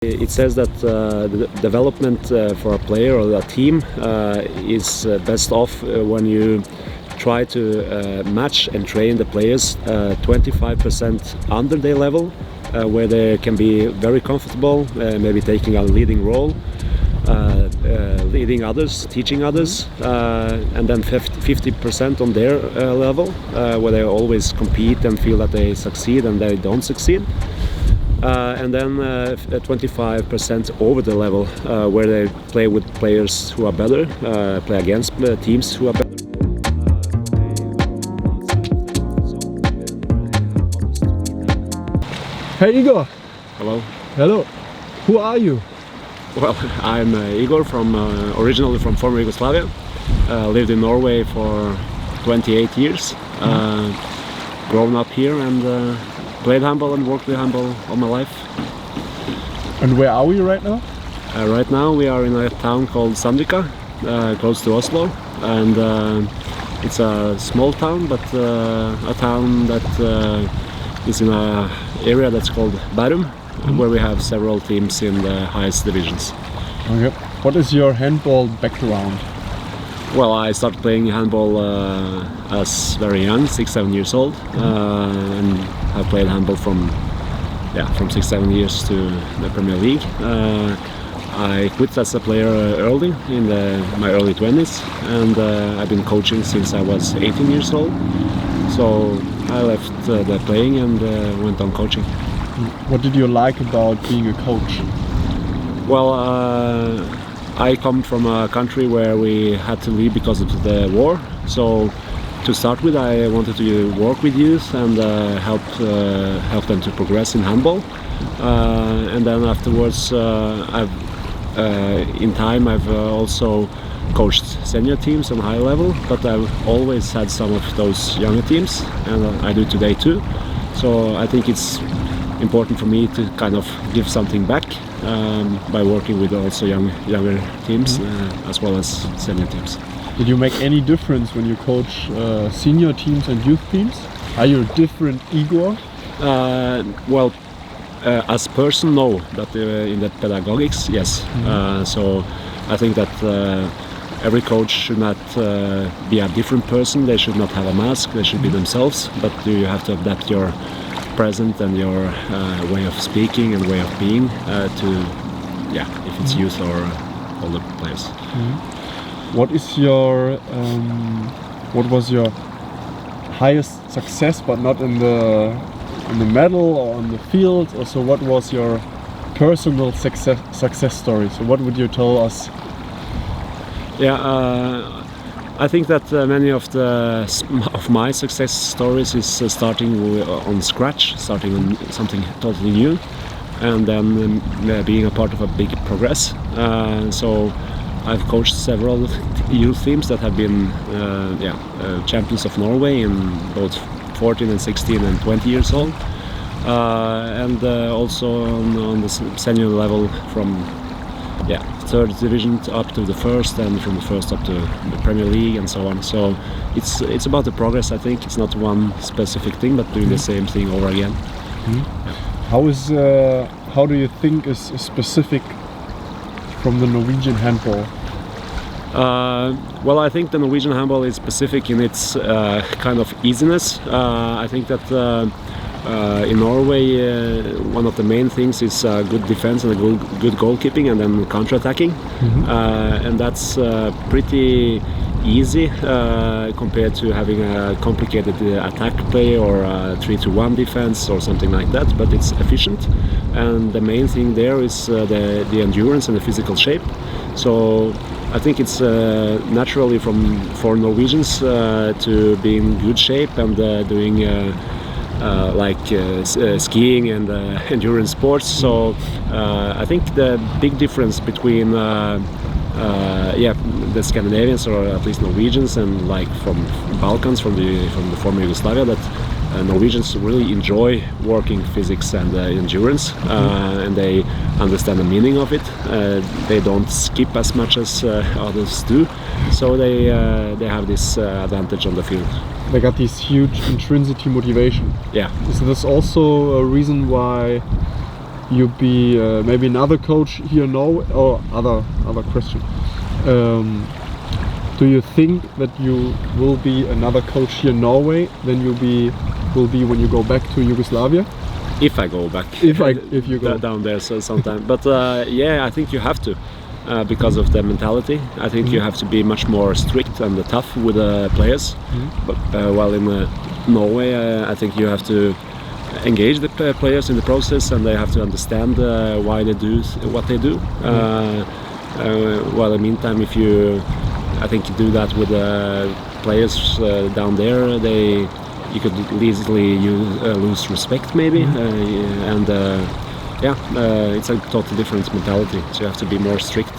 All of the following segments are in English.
It says that the development for a player or a team is best off when you try to match and train the players 25% under their level, where they can be very comfortable, maybe taking a leading role, leading others, teaching others, and then 50% on their level, where they always compete and feel that they succeed and they don't succeed. And then 25% over the level, where they play with players who are better, play against teams who are better. Hey Igor! Hello. Hello! Who are you? Well, I'm Igor, originally from former Yugoslavia. Lived in Norway for 28 years. Grown up here and played handball and worked with handball all my life. And where are we right now? Right now we are in a town called Sandvika, close to Oslo, and it's a small town, but a town that is in an area that's called Bærum, where we have several teams in the highest divisions. Okay. What is your handball background? Well, I started playing handball as very young, 6-7 years old, and I've played handball from 6-7 years to the Premier League. I quit as a player early, in my early 20s, and I've been coaching since I was 18 years old. So I left the playing and went on coaching. What did you like about being a coach? Well, I come from a country where we had to leave because of the war. So to start with, I wanted to work with youth and help them to progress in handball. And then afterwards, in time, I've also coached senior teams on high level, but I've always had some of those younger teams, and I do today too. So I think it's important for me to kind of give something back by working with also younger teams as well as senior teams. Did you make any difference when you coach senior teams and youth teams? Are you a different Igor? Well, as person, no, but in the pedagogics, yes. So I think that every coach should not be a different person. They should not have a mask. They should be themselves, but you have to adapt your present and your way of speaking and way of being if it's youth or older players. What is your what was your highest success, but not in the medal or on the field? Or so what was your personal success story? So what would you tell us? I think that many of my success stories is starting on scratch, starting on something totally new, and then being a part of a big progress. So I've coached several youth teams that have been champions of Norway in both 14 and 16 and 20 years old, and also on the senior level from third division up to the first, and from the first up to the Premier League and so on. So it's about the progress. I think it's not one specific thing, but doing the same thing over again. How do you think is specific from the Norwegian handball? Well, I think the Norwegian handball is specific in its kind of easiness. I think that in Norway, one of the main things is good defense and good goalkeeping, and then counter-attacking, and that's pretty easy compared to having a complicated attack play or a 3-1 defense or something like that. But it's efficient, and the main thing there is the endurance and the physical shape. So I think it's naturally for Norwegians to be in good shape and doing skiing and endurance sports. So I think the big difference between the Scandinavians, or at least Norwegians, and from Balkans, from the former Yugoslavia, that Norwegians really enjoy working physics and endurance, and they understand the meaning of it. They don't skip as much as others do, so they have this advantage on the field. They got this huge intrinsic motivation. Yeah. Is this also a reason why you be maybe another coach here in Norway, or other question? Do you think that you will be another coach here in Norway than you will be when you go back to Yugoslavia? If I go back, if you go down there sometime. But yeah, I think you have to, because of the mentality. I think you have to be much more strict and tough with the players. But while in Norway, I think you have to engage the players in the process, and they have to understand why they do what they do. While in the meantime, I think you do that with players down there, you could easily lose respect maybe, and it's a totally different mentality. So you have to be more strict.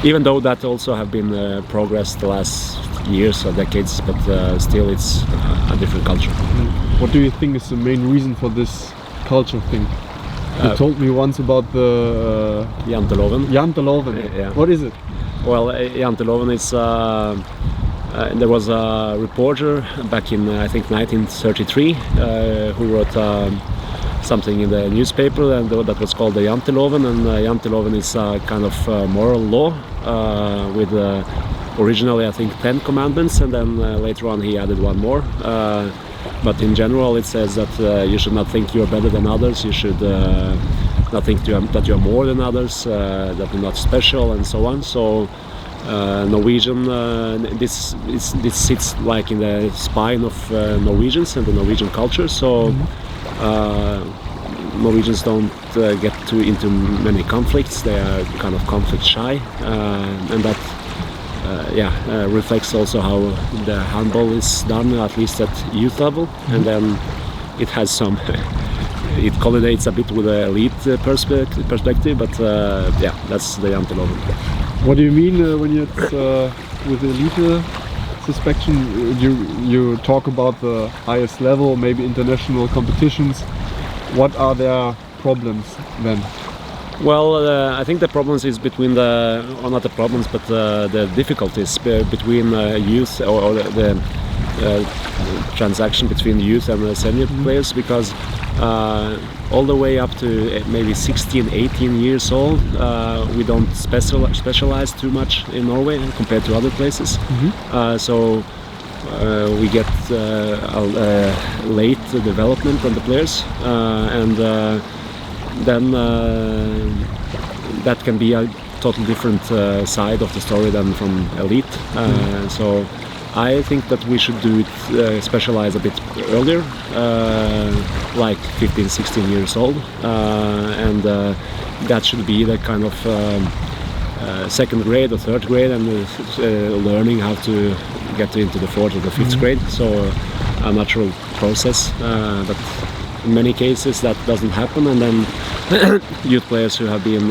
Even though that also have been progress the last years or decades, but still it's a different culture. What do you think is the main reason for this culture thing? You told me once about the Janteloven. Janteloven. Yeah. What is it? Well, Janteloven is there was a reporter back in I think 1933 who wrote something in the newspaper, and that was called the Janteloven. And Janteloven is a kind of moral law with originally I think 10 commandments, and then later on he added one more. But in general, it says that you should not think you are better than others. You should not think that you are more than others. That you're not special, and so on. So Norwegian, this sits like in the spine of Norwegians and the Norwegian culture. So Norwegians don't get into many conflicts. They are kind of conflict shy, and that reflects also how the handball is done, at least at youth level. And then it has some it collidates a bit with the elite perspective, but that's the Janteloven. What do you mean when you with elite suspension? You talk about the highest level, maybe international competitions. What are their problems then? Well, I think the problems is between not the problems, but the difficulties between youth, or the transaction between the youth and the senior players, because all the way up to maybe 16, 18 years old, we don't specialize too much in Norway compared to other places. So we get late development on the players, and then that can be a totally different side of the story than from elite. So I think that we should do it, specialize a bit earlier, like 15, 16 years old, and that should be the kind of second grade or third grade, and learning how to get into the fourth or the fifth grade. So a natural process, but in many cases that doesn't happen, and then youth players who have been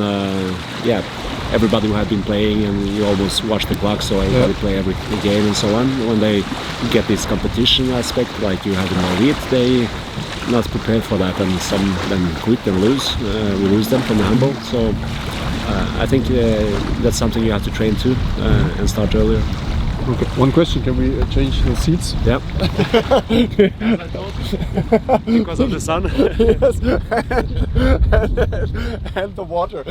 everybody who have been playing, and you almost watch the clock, so everybody play every game and so on. When they get this competition aspect like you have in elite, they not prepared for that, and some then quit and lose. We lose them from the handball. So I think that's something you have to train to and start earlier. Okay. One question: can we change the seats? Yeah. Because of the sun. Yes. and the water.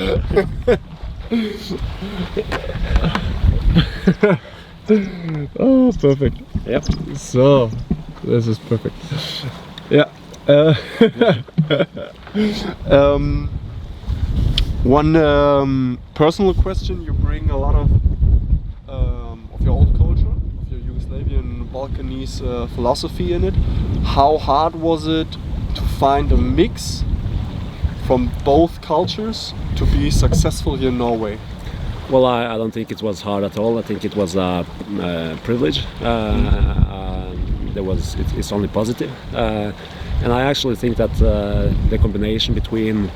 Oh, perfect. Yep. So, this is perfect. Yeah. One personal question: you bring a lot of your old culture, of your Yugoslavian Balkanese philosophy in it. How hard was it to find a mix from both cultures to be successful here in Norway? Well, I don't think it was hard at all. I think it was a privilege. It's only positive, and I actually think that the combination between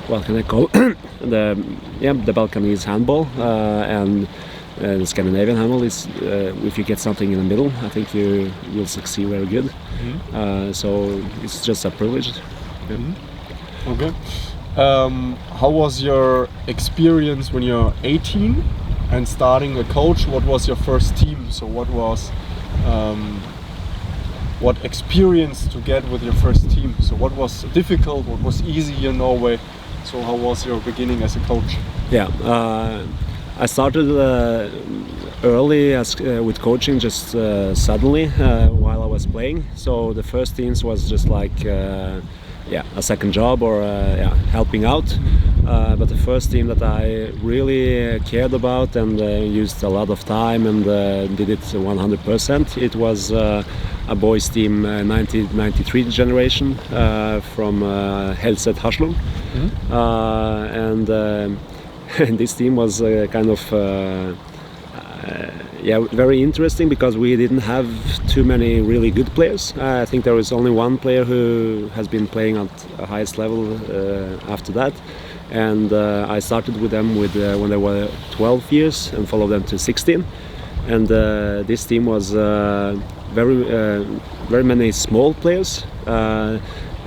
what can I call the Balkanese handball and the Scandinavian handball is if you get something in the middle, I think you will succeed very good. So it's just a privilege. Okay. How was your experience when you're 18 and starting a coach? What was your first team? So what was what experience to get with your first team. So what was difficult, what was easy here in Norway? So how was your beginning as a coach? Yeah, I started early with coaching, just suddenly while I was playing. So the first teams was just like a second job or helping out. But the first team that I really cared about and used a lot of time and did it 100%, it was a boys team 1993 generation from Helset Haslo. And this team was kind of very interesting because we didn't have too many really good players. I think there was only one player who has been playing at the highest level after that. And I started with them when they were 12 years and followed them to 16. And this team was very many small players.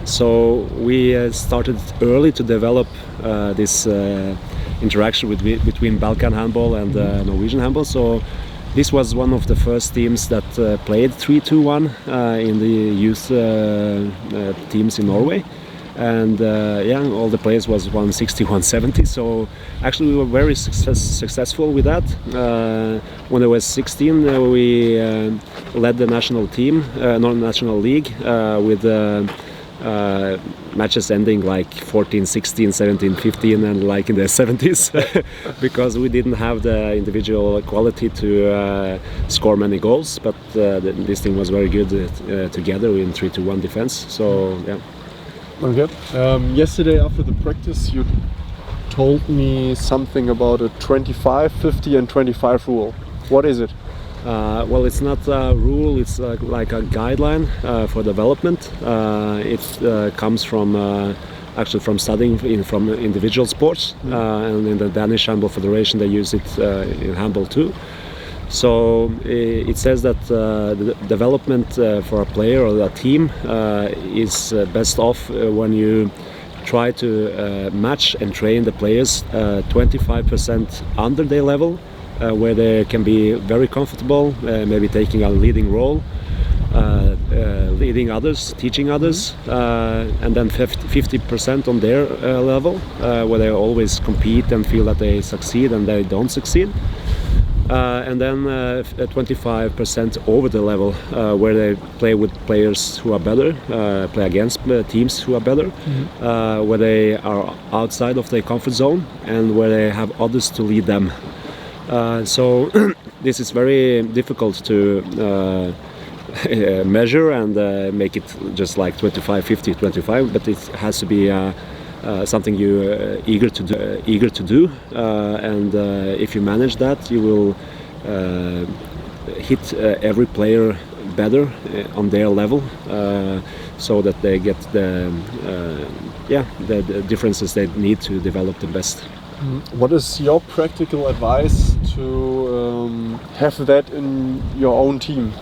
So we started early to develop this interaction between Balkan handball and Norwegian handball. So this was one of the first teams that played 3-2-1 in the youth teams in Norway. And all the players was 160, 170. So actually we were very successful with that. When I was 16, we led the national team, non-national league, with matches ending like 14, 16, 17, 15 and like in the 70s because we didn't have the individual quality to score many goals, but this team was very good together in 3-1 defense. So yeah. Okay. Yesterday after the practice you told me something about a 25, 50 and 25 rule. What is it? Well, it's not a rule, it's like a guideline for development. It comes from actually from studying from individual sports, and in the Danish Handball Federation they use it in handball too. So it says that the development for a player or a team is best off when you try to match and train the players 25% under their level, where they can be very comfortable, maybe taking a leading role, leading others, teaching others, and then 50% on their level, where they always compete and feel that they succeed and they don't succeed. And then 25% over the level, where they play with players who are better, play against teams who are better, where they are outside of their comfort zone and where they have others to lead them. So this is very difficult to measure and make it just like 25, 50, 25, but it has to be something you're eager to do, and if you manage that, you will hit every player better on their level, so that they get the differences they need to develop the best. What is your practical advice to have that in your own team?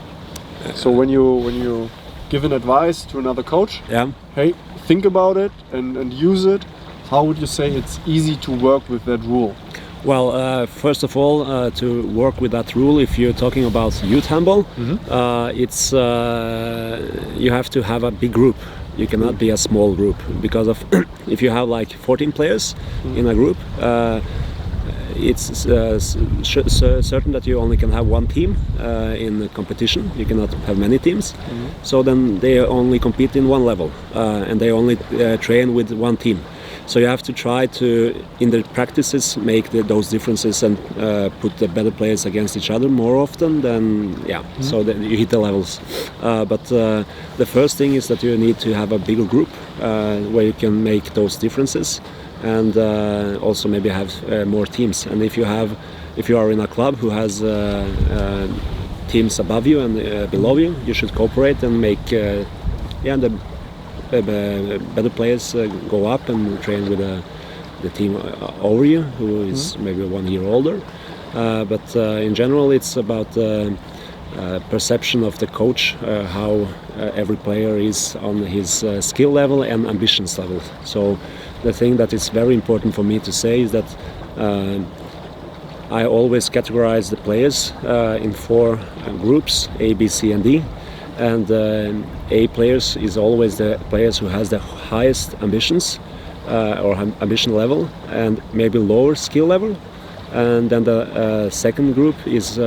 So when you give an advice to another coach, hey, think about it and use it. How would you say it's easy to work with that rule? Well, first of all, to work with that rule, if you're talking about youth handball, it's you have to have a big group. You cannot be a small group, because of if you have like 14 players in a group, it's certain that you only can have one team in the competition. You cannot have many teams. So then they only compete in one level, and they only train with one team. So you have to try to, in the practices, make those differences and put the better players against each other more often than, so that you hit the levels. But the first thing is that you need to have a bigger group where you can make those differences, and also maybe have more teams. And if you are in a club who has teams above you and below you, you should cooperate and make the better players go up and train with the team over you, who is maybe 1 year older. But in general, it's about perception of the coach, how every player is on his skill level and ambitions level. So the thing that is very important for me to say is that I always categorize the players in 4 groups, A, B, C and D. and A players is always the players who has the highest ambitions or ambition level and maybe lower skill level, and then the second group is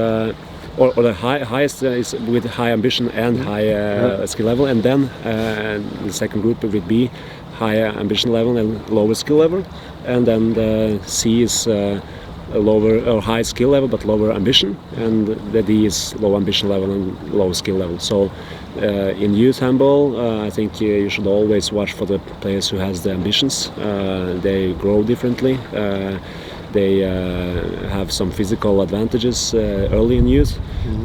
or the highest is with high ambition and high skill level, and then the second group would be higher ambition level and lower skill level, and then the C is a lower or high skill level but lower ambition, and the D is low ambition level and low skill level. So in youth handball, I think you should always watch for the players who has the ambitions. They grow differently. They have some physical advantages early in youth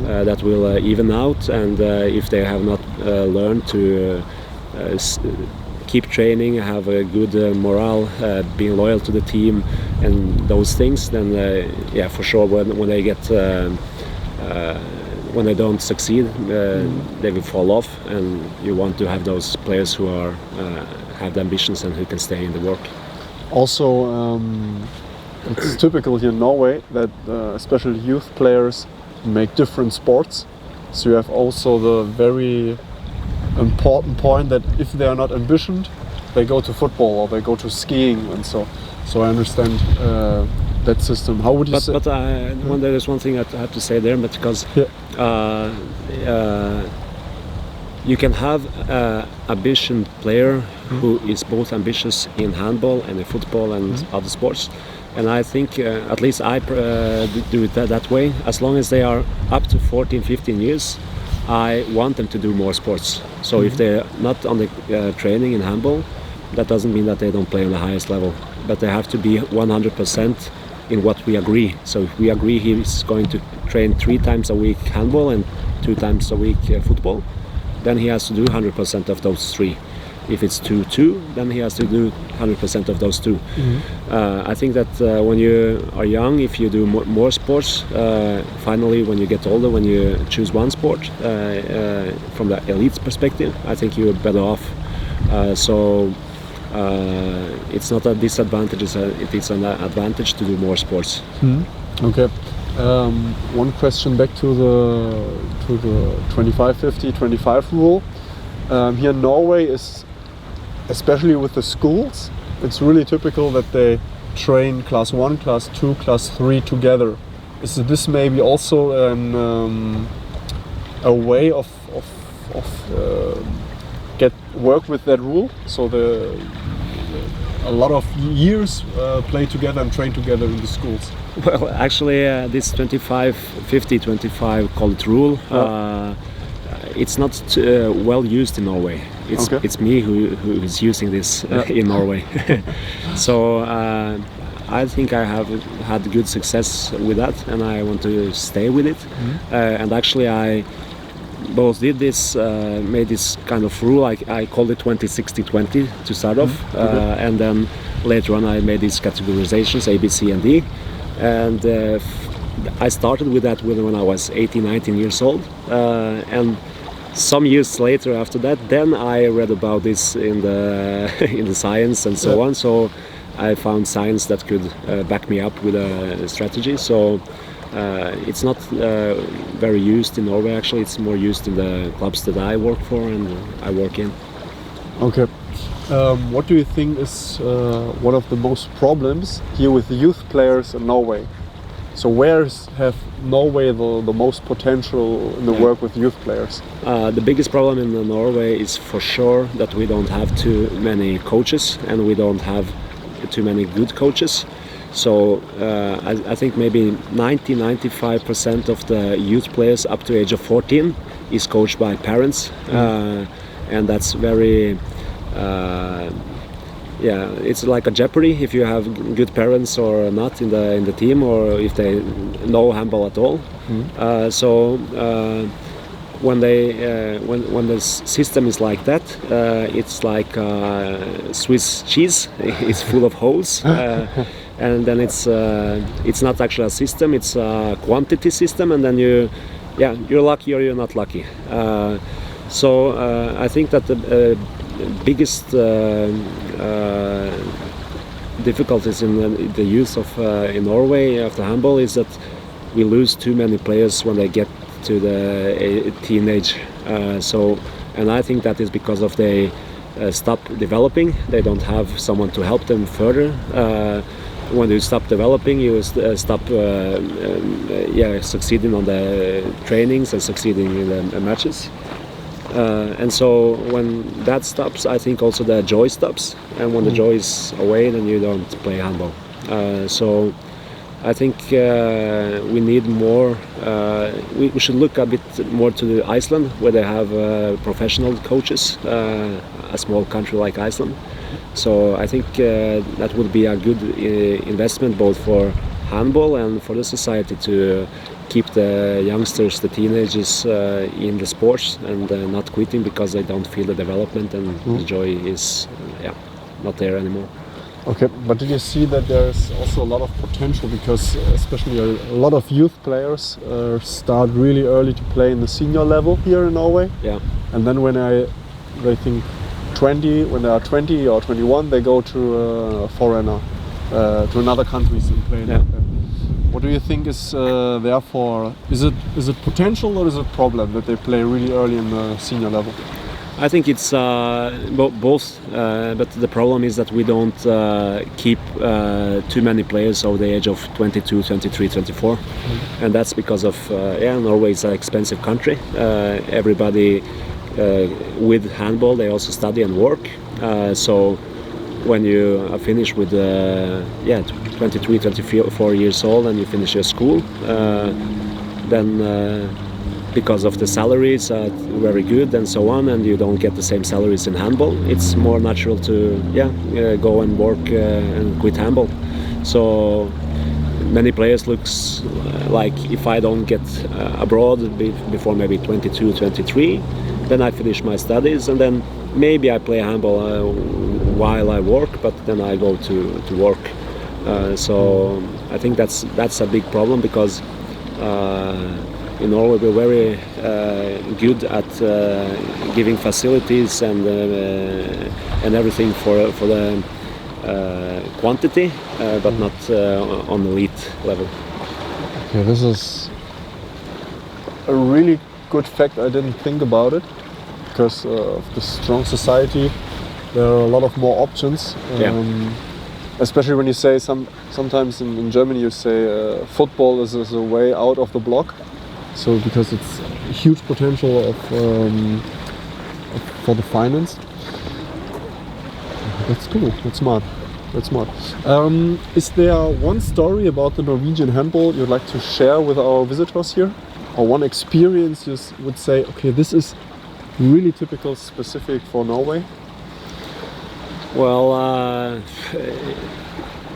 that will even out, and if they have not learned to keep training, have a good morale, being loyal to the team, and those things, then yeah, for sure, when they get when they don't succeed, they will fall off, and you want to have those players who are have the ambitions and who can stay in the work. Also, it's typical here in Norway that especially youth players make different sports. So you have also the very important point that if they are not ambitioned, they go to football or they go to skiing, and so I understand that system. How would you say? But there is one thing I have to say there, but because you can have an ambition player who is both ambitious in handball and in football and other sports. And I think, at least I do it that way, as long as they are up to 14, 15 years, I want them to do more sports. So if they're not on the training in handball, that doesn't mean that they don't play on the highest level. But they have to be 100% in what we agree. So if we agree he's going to train 3 times a week handball and 2 times a week football, then he has to do 100% of those 3. If it's 2-2, then he has to do 100% of those 2. I think that when you are young, if you do more sports, finally when you get older, when you choose one sport, from the elite perspective, I think you're better off. So it's not a disadvantage, it is an advantage to do more sports. Okay. One question back to the 25-50-25 rule. Here in Norway, is especially with the schools, it's really typical that they train class 1, class 2, class 3 together. Is this maybe also a way of work with that rule? So a lot of years play together and train together in the schools. Well, actually, this 25-50-25 called rule. It's not well used in Norway. It's me who is using this in Norway. So I think I have had good success with that, and I want to stay with it. And actually, I both did this, made this kind of rule. I called it 20-60-20 to start off, and then later on I made these categorizations A, B, C, and D. And I started with that when I was 18, 19 years old, and some years later after that, then I read about this in the science and so on. So I found science that could back me up with a strategy. So it's not very used in Norway. Actually, it's more used in the clubs that I work for and I work in. Okay. What do you think is one of the most problems here with the youth players in Norway? So where have Norway the most potential in the work with youth players? The biggest problem in Norway is for sure that we don't have too many coaches, and we don't have too many good coaches. So I think maybe 90-95% of the youth players up to age of 14 is coached by parents, and that's very it's like a jeopardy if you have good parents or not in the team, or if they know handball at all. So when the system is like that, it's like Swiss cheese. It's full of holes, and then it's not actually a system. It's a quantity system, and then you're lucky or you're not lucky. So I think that the biggest difficulties in the use of in Norway after handball is that we lose too many players when they get to the teenage And I think that is because of they stop developing. They don't have someone to help them further. When you stop developing, you stop succeeding on the trainings and succeeding in the matches. And so when that stops, I think also the joy stops. And when the joy is away, then you don't play handball. So I think we need more. We should look a bit more to Iceland, where they have professional coaches. A small country like Iceland. So I think that would be a good investment both for handball and for the society to keep the youngsters, the teenagers in the sports and not quitting because they don't feel the development and the joy is not there anymore. Okay, but did you see that there's also a lot of potential, because especially a lot of youth players start really early to play in the senior level here in Norway? Yeah. And then when they think 20, when they are 20 or 21, they go to a foreigner, to another countries and play. Yeah. What do you think is therefore, is it potential or is it a problem that they play really early in the senior level? I think it's both, but the problem is that we don't keep too many players over the age of 22, 23, 24. And that's because of, Norway is an expensive country. Everybody with handball, they also study and work. So when you are finished with 23, 24 years old and you finish your school, then because of the salaries are very good and so on, and you don't get the same salaries in handball, it's more natural to go and work and quit handball. So many players looks like if I don't get abroad before maybe 22, 23, then I finish my studies and then maybe I play handball while I work, but then I go to work. So I think that's a big problem, because in Norway we're very good at giving facilities and everything for the quantity, but not on elite level. Okay, this is a really good fact. I didn't think about it, because of the strong society. There are a lot of more options. Especially when you say sometimes in Germany you say football is a way out of the block. So because it's a huge potential for the finance. That's cool. That's smart. Is there one story about the Norwegian handball you'd like to share with our visitors here, or one experience you would say, okay, this is really typical, specific for Norway? Well,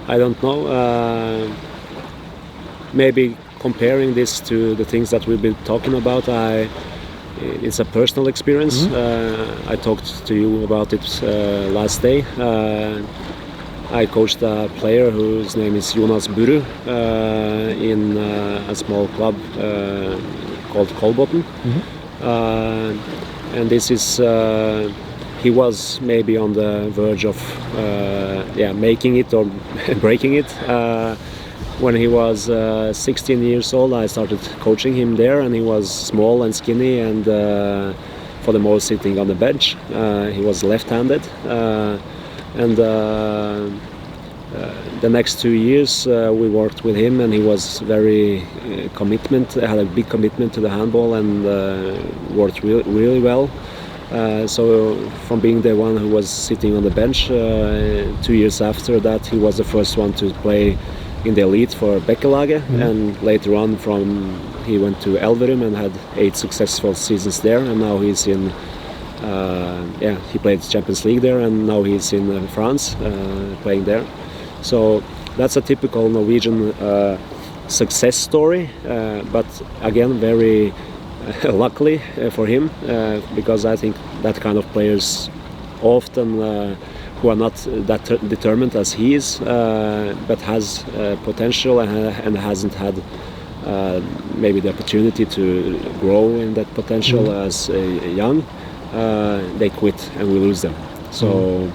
I don't know. Maybe comparing this to the things that we've been talking about, it's a personal experience. I talked to you about it last day. I coached a player whose name is Jonas Buru in a small club called Kolbotn. And this is he was maybe on the verge of making it or breaking it. When he was 16 years old, I started coaching him there, and he was small and skinny and for the most sitting on the bench. He was left-handed, and the next 2 years we worked with him, and he was very had a big commitment to the handball and worked really well. So from being the one who was sitting on the bench, 2 years after that he was the first one to play in the elite for Bekkelaget, and later on he went to Elverum and had 8 successful seasons there, and now he's in he played Champions League there, and now he's in France playing there. So that's a typical Norwegian success story, but again very luckily for him, because I think that kind of players often who are not that determined as he is, but has potential and hasn't had maybe the opportunity to grow in that potential as young, they quit and we lose them. So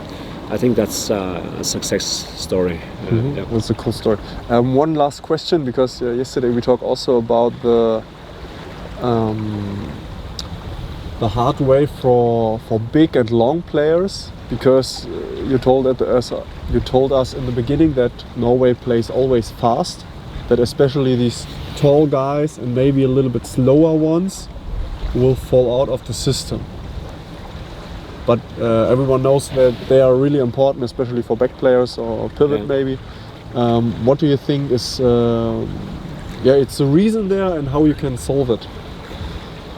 I think that's a success story. That's a cool story. One last question, because yesterday we talked also about the the hard way for big and long players? Because you told us in the beginning that Norway plays always fast, that especially these tall guys and maybe a little bit slower ones will fall out of the system. But everyone knows that they are really important, especially for back players or pivot maybe. What do you think is it's the reason there, and how you can solve it?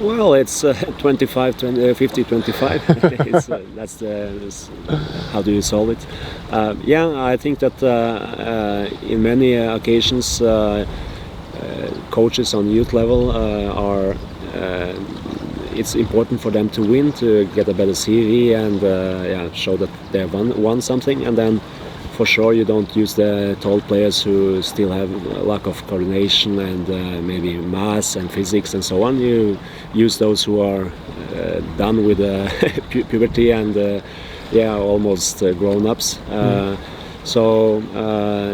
Well, it's 25, 20, 50, 25. How do you solve it? I think that in many occasions coaches on youth level are it's important for them to win, to get a better CV and show that they have won something. And then for sure you don't use the tall players who still have a lack of coordination and maybe mass and physics and so on. You use those who are done with puberty and almost grown-ups. So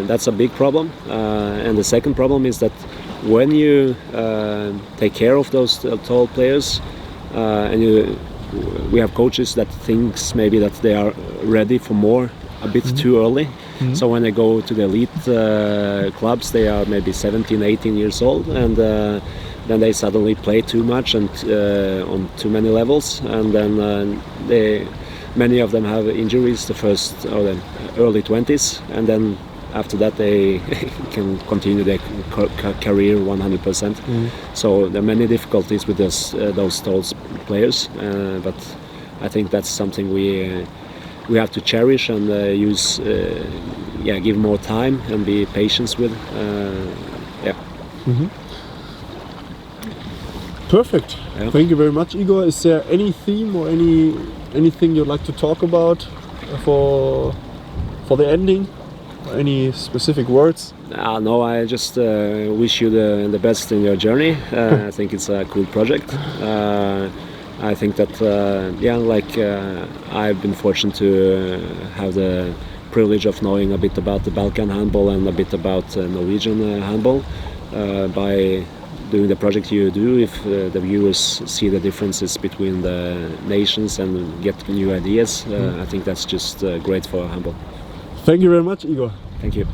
that's a big problem. And the second problem is that when you take care of those tall players, we have coaches that thinks maybe that they are ready for more a bit too early. So when they go to the elite clubs, they are maybe 17, 18 years old, and then they suddenly play too much and on too many levels, and then many of them have injuries the first or the early 20s, and then after that they can continue their career 100%. So there are many difficulties with those tall players, but I think that's something we have to cherish and give more time and be patient with. Perfect. Yeah. Thank you very much, Igor. Is there any theme or anything you'd like to talk about for the ending? Any specific words? No, I just wish you the best in your journey. I think it's a cool project. I think that I've been fortunate to have the privilege of knowing a bit about the Balkan handball and a bit about Norwegian handball. By doing the project you do, if the viewers see the differences between the nations and get new ideas, I think that's just great for handball. Thank you very much, Igor. Thank you.